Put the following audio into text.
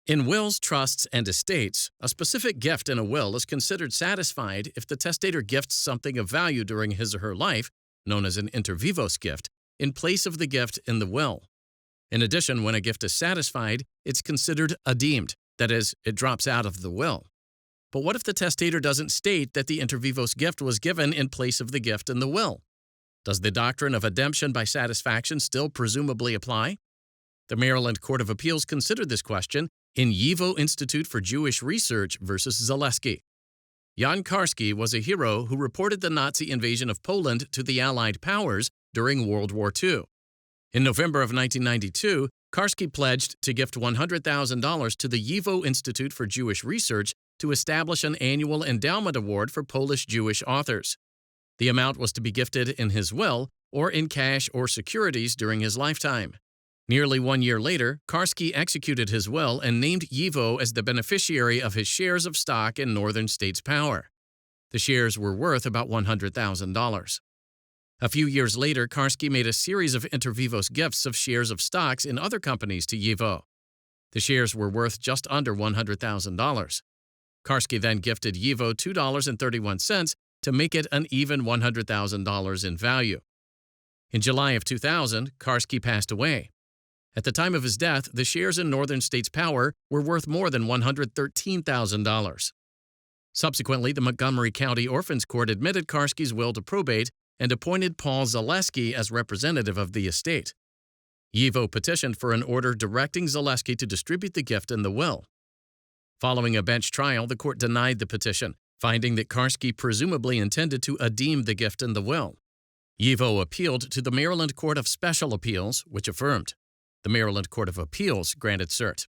In wills, trusts, and estates, a specific gift in a will is considered satisfied if the testator gifts something of value during his or her life, known as an inter vivos gift, in place of the gift in the will. In addition, when a gift is satisfied, it's considered adeemed, that is, it drops out of the will. But what if the testator doesn't state that the inter vivos gift was given in place of the gift in the will? Does the doctrine of ademption by satisfaction still presumably apply? The Maryland Court of Appeals considered this question in YIVO Institute for Jewish Research versus Zaleski. Jan Karski was a hero who reported the Nazi invasion of Poland to the Allied powers during World War II. In November of 1992, Karski pledged to gift $100,000 to the YIVO Institute for Jewish Research to establish an annual endowment award for Polish Jewish authors. The amount was to be gifted in his will or in cash or securities during his lifetime. Nearly 1 year later, Karski executed his will and named YIVO as the beneficiary of his shares of stock in Northern States Power. The shares were worth about $100,000. A few years later, Karski made a series of inter vivos gifts of shares of stocks in other companies to YIVO. The shares were worth just under $100,000. Karski then gifted YIVO $2.31 to make it an even $100,000 in value. In July of 2000, Karski passed away. At the time of his death, the shares in Northern States Power were worth more than $113,000. Subsequently, the Montgomery County Orphans Court admitted Karski's will to probate and appointed Paul Zaleski as representative of the estate. YIVO petitioned for an order directing Zaleski to distribute the gift in the will. Following a bench trial, the court denied the petition, finding that Karski presumably intended to adeem the gift in the will. YIVO appealed to the Maryland Court of Special Appeals, which affirmed. The Maryland Court of Appeals granted cert.